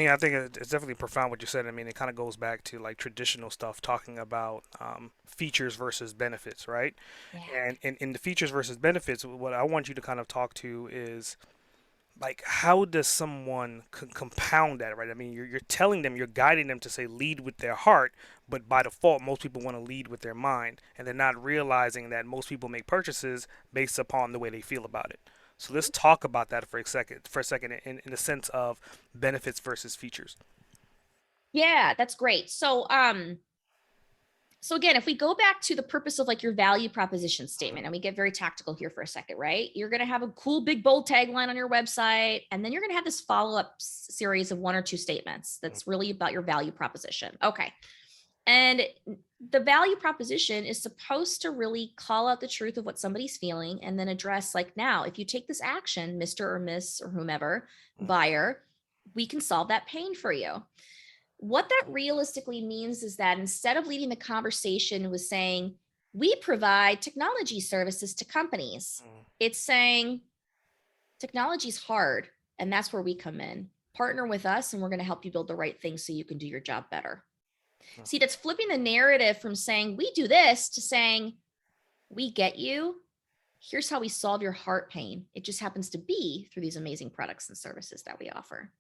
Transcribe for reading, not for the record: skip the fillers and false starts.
mean, I think it's definitely profound what you said. I mean, it kind of goes back to like traditional stuff, talking about features versus benefits, right? Yeah. And in the features versus benefits, what I want you to kind of talk to is like, how does someone compound that, right? I mean, you're telling them, you're guiding them to say lead with their heart, but by default, most people want to lead with their mind, and they're not realizing that most people make purchases based upon the way they feel about it. So let's talk about that for a second, in the sense of benefits versus features. Yeah, that's great. So again, if we go back to the purpose of like your value proposition statement and we get very tactical here for a second, right? You're going to have a cool big bold tagline on your website and then you're going to have this follow-up series of one or two statements that's really about your value proposition. Okay. And the value proposition is supposed to really call out the truth of what somebody's feeling and then address like, now, if you take this action, Mr. or Miss or whomever buyer, we can solve that pain for you. What that realistically means is that instead of leading the conversation with saying, we provide technology services to companies, it's saying, technology is hard, and that's where we come in. Partner with us, and we're going to help you build the right thing so you can do your job better. See, that's flipping the narrative from saying, we do this to saying, we get you. Here's how we solve your heart pain. It just happens to be through these amazing products and services that we offer.